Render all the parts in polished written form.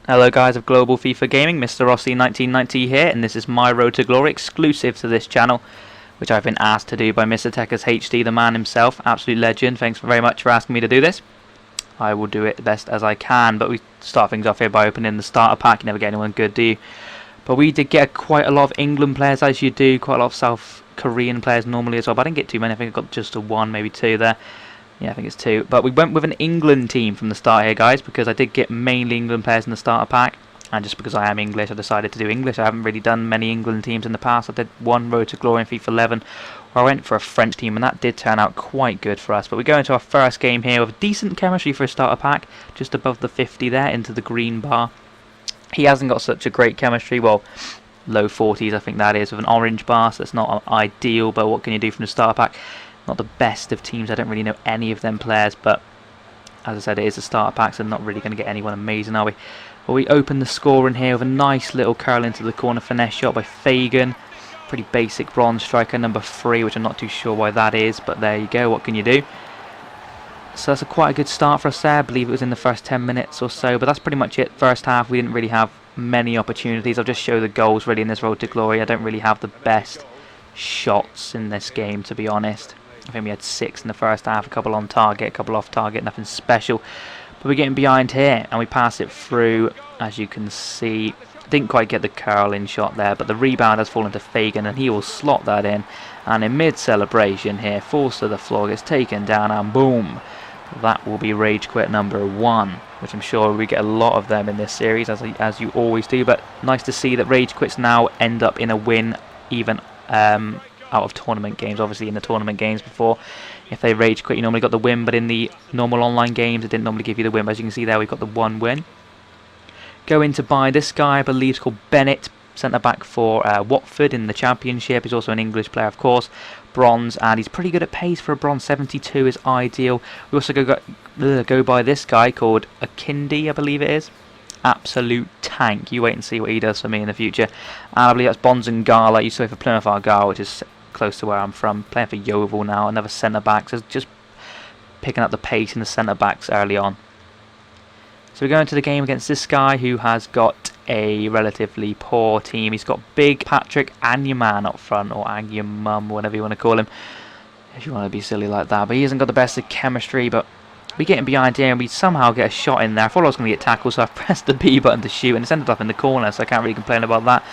Hello guys of Global FIFA Gaming, MrROSSii1990 here, and this is my Road to Glory exclusive to this channel, which I've been asked to do by Mr. Techers HD, the man himself, absolute legend. Thanks very much for asking me to do this. I will do it the best as I can, but we start things off here by opening the starter pack. You never get anyone good, do you? But we did get quite a lot of England players, as you do, quite a lot of South Korean players normally as well, but I didn't get too many. I think I got just a one, maybe two there. Yeah, I think it's two. But we went with an England team from the start here, guys, because I did get mainly England players in the starter pack. And just because I am English, I decided to do English. I haven't really done many England teams in the past. I did one Road to Glory in FIFA 11, where I went for a French team, and that did turn out quite good for us. But we go into our first game here with decent chemistry for a starter pack, just above the 50 there, into the green bar. He hasn't got such a great chemistry, well, low 40s I think that is, with an orange bar, so it's not ideal, but what can you do from the starter pack? Not the best of teams. I don't really know any of them players, but as I said, it is a starter pack, so not really going to get anyone amazing, are we? Well, we open the score in here with a nice little curl into the corner finesse shot by Fagan. Pretty basic bronze striker, number 3, which I'm not too sure why that is, but there you go, what can you do? So that's quite a good start for us there. I believe it was in the first 10 minutes or so, but that's pretty much it. First half, we didn't really have many opportunities. I'll just show the goals really in this Road to Glory. I don't really have the best shots in this game, to be honest. I think we had 6 in the first half, a couple on target, a couple off target, nothing special. But we're getting behind here, and we pass it through, as you can see. Didn't quite get the curl in shot there, but the rebound has fallen to Fagan, and he will slot that in. And in mid-celebration here, falls to the floor, gets taken down, and boom. That will be Rage Quit number 1, which I'm sure we get a lot of them in this series, as you always do. But nice to see that Rage Quits now end up in a win, even out of tournament games. Obviously in the tournament games before, if they rage quit you normally got the win, but in the normal online games it didn't normally give you the win. But as you can see there, we've got the 1 win. Go in to buy this guy, I believe it's called Bennett, centre back for Watford in the Championship. He's also an English player, of course, bronze, and he's pretty good at pace for a bronze. 72 is ideal. We also go by this guy called Akindi, I believe it is. Absolute tank. You wait and see what he does for me in the future. And I believe that's Bonzangala. Used to play for Plymouth Argyle, which is close to where I'm from. Playing for Yeovil now. Another centre back. So just picking up the pace in the centre backs early on. So we go into the game against this guy who has got a relatively poor team. He's got big Patrick Anyman up front, or Anyamum, whatever you want to call him, if you want to be silly like that. But he hasn't got the best of chemistry. But we get in behind here and we somehow get a shot in there. I thought I was going to get tackled, so I pressed the B button to shoot, and it's ended up in the corner, so I can't really complain about that.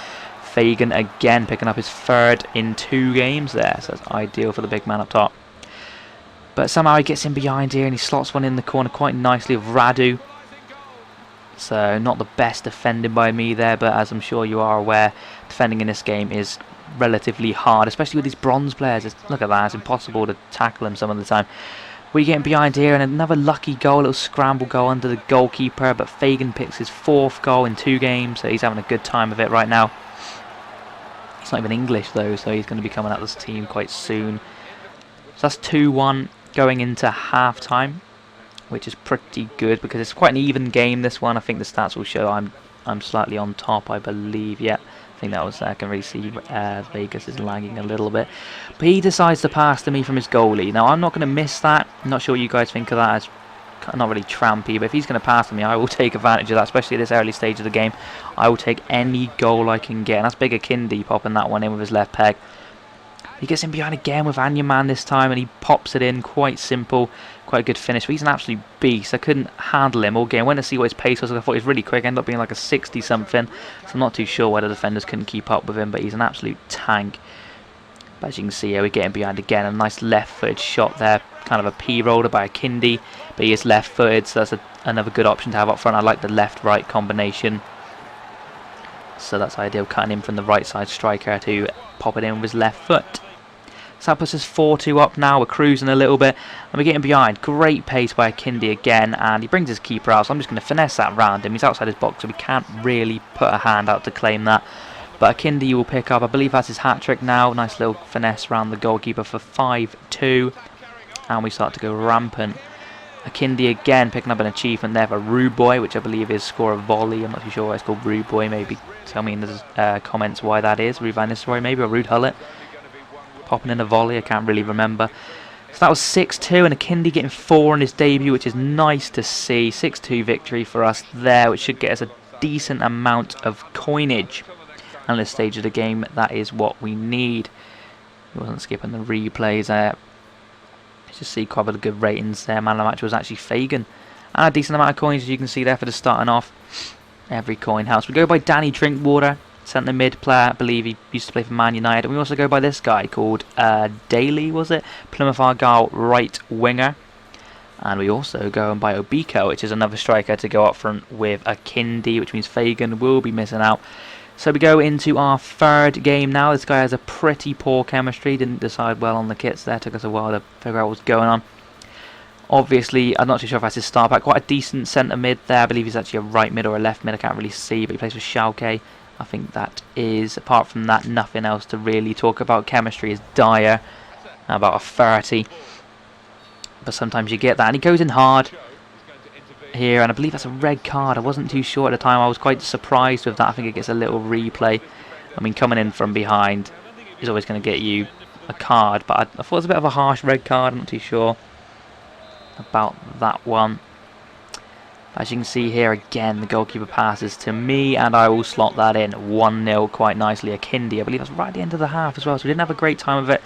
Fagan again picking up his 3rd in 2 games there, so that's ideal for the big man up top. But somehow he gets in behind here and he slots one in the corner quite nicely of Radu. So not the best defending by me there, but as I'm sure you are aware, defending in this game is relatively hard, especially with these bronze players. Look at that, it's impossible to tackle them some of the time. We're getting behind here, and another lucky goal, a little scramble goal under the goalkeeper, but Fagan picks his 4th goal in 2 games, so he's having a good time of it right now. He's not even English though, so he's going to be coming out of this team quite soon. So that's 2-1 going into half time, which is pretty good because it's quite an even game, this one. I think the stats will show I'm slightly on top, I believe. Yeah, I think that was, I can really see Vegas is lagging a little bit. But he decides to pass to me from his goalie. Now, I'm not going to miss that. I'm not sure what you guys think of that as not really trampy, but if he's going to pass to me, I will take advantage of that, especially at this early stage of the game. I will take any goal I can get. And that's Big Akindi popping that one in with his left peg. He gets in behind again with Anyman this time, and he pops it in. Quite simple, quite a good finish. But he's an absolute beast. I couldn't handle him all game. I went to see what his pace was. I thought he was really quick. Ended up being like a 60-something. So I'm not too sure why the defenders couldn't keep up with him, but he's an absolute tank. But as you can see here, we're getting behind again. A nice left-footed shot there. Kind of a P-roller by Akindi, but he is left-footed, so that's another good option to have up front. I like the left-right combination. So that's ideal, cutting in from the right side striker to pop it in with his left foot. So that puts us 4-2 up now. We're cruising a little bit, and we're getting behind. Great pace by Akindi again, and he brings his keeper out, so I'm just going to finesse that round him. He's outside his box, so we can't really put a hand out to claim that. But Akindi will pick up, I believe that's his hat-trick now. Nice little finesse round the goalkeeper for 5-2, and we start to go rampant. Akindi again picking up an achievement there for Rude Boy, which I believe is score a volley. I'm not too sure why it's called Rude Boy. Maybe tell me in the comments why that is. Rude Van Nistelrooy maybe, or Rude Hullet. Popping in a volley, I can't really remember. So that was 6-2, and Akindi getting 4 in his debut, which is nice to see. 6-2 victory for us there, which should get us a decent amount of coinage. And at this stage of the game, that is what we need. He wasn't skipping the replays there. Let's just see quite a bit of good ratings there. Man of the match was actually Fagan. And a decent amount of coins, as you can see there, for the starting off. Every coin helps. We go by Danny Drinkwater, centre mid player. I believe he used to play for Man United. And we also go by this guy called Daly, was it? Plymouth Argyle right winger. And we also go by Obiko, which is another striker to go up front with a Kindi, which means Fagan will be missing out. So we go into our third game now. This guy has a pretty poor chemistry. Didn't decide well on the kits there. Took us a while to figure out what's going on. Obviously, I'm not too sure if that's his start back. Quite a decent centre mid there. I believe he's actually a right mid or a left mid. I can't really see, but he plays for Schalke. I think that is, apart from that, nothing else to really talk about. Chemistry is dire. About a 30. But sometimes you get that. And he goes in hard here, and I believe that's a red card. I wasn't too sure at the time. I was quite surprised with that. I think it gets a little replay. I mean, coming in from behind is always going to get you a card, but I thought it was a bit of a harsh red card. I'm not too sure about that one. As you can see here again, the goalkeeper passes to me, and I will slot that in 1-0 quite nicely. A Kindi, I believe that's right at the end of the half as well, so we didn't have a great time of it.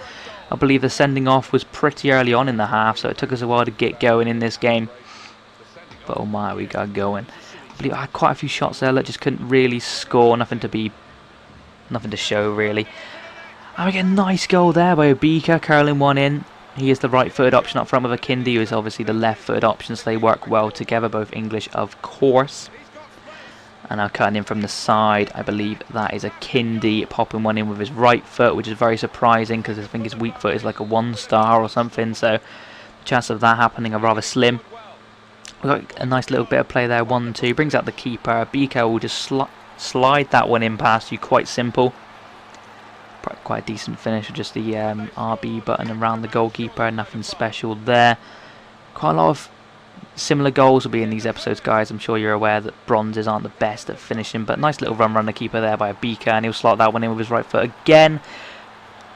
I believe the sending off was pretty early on in the half, so it took us a while to get going in this game. But oh my, we got going. I believe I had quite a few shots there that just couldn't really score, nothing to show really. And we get a nice goal there by Obika, curling one in. He is the right-footed option up front with a Kindi, who is obviously the left-footed option, so they work well together, both English of course. And now cutting in from the side, I believe that is a Kindi popping one in with his right foot, which is very surprising because I think his weak foot is like a 1-star or something, so the chances of that happening are rather slim. We've got a nice little bit of play there, 1-2, brings out the keeper. Biko will just slide that one in past you, quite simple. Quite a decent finish with just the RB button around the goalkeeper, nothing special there. Quite a lot of similar goals will be in these episodes, guys. I'm sure you're aware that bronzes aren't the best at finishing, but nice little run the keeper there by Obika, and he'll slot that one in with his right foot again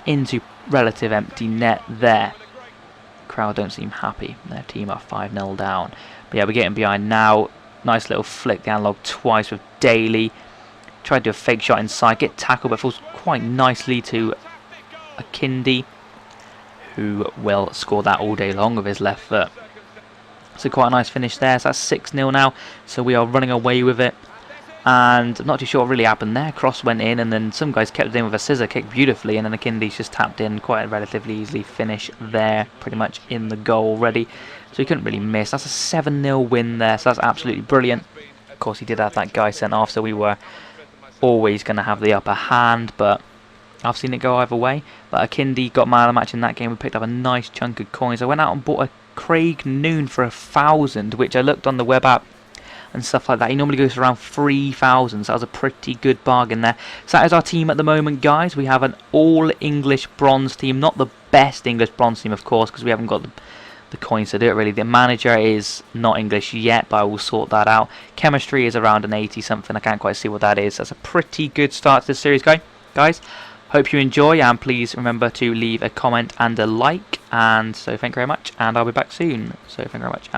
into relative empty net there. Crowd don't seem happy. Their team are 5-0 down. But yeah, we're getting behind now. Nice little flick the analog twice with Daly. Tried to do a fake shot inside, get tackled, but falls quite nicely to a Kindi, who will score that all day long with his left foot. So quite a nice finish there. So that's 6-0 now. So we are running away with it. And I'm not too sure what really happened there. Cross went in, and then some guys kept it in with a scissor kick beautifully, and then the Kindi's just tapped in. Quite a relatively easily finish there, pretty much in the goal already. So he couldn't really miss. That's a 7-0 win there, so that's absolutely brilliant. Of course, he did have that guy sent off, so we were always going to have the upper hand, but I've seen it go either way. But Kindi got man of the match in that game. We picked up a nice chunk of coins. I went out and bought a Craig Noon for 1,000, which I looked on the web app and stuff like that. He normally goes for around 3,000, so that was a pretty good bargain there. So that is our team at the moment, guys. We have an all-English bronze team. Not the best English bronze team, of course, because we haven't got the coins to do it really. The manager is not English yet, but I will sort that out. Chemistry is around an 80 something. I can't quite see what that is. That's a pretty good start to this series, guys. Hope you enjoy, and please remember to leave a comment and a like. And so thank you very much, and I'll be back soon. So thank you very much.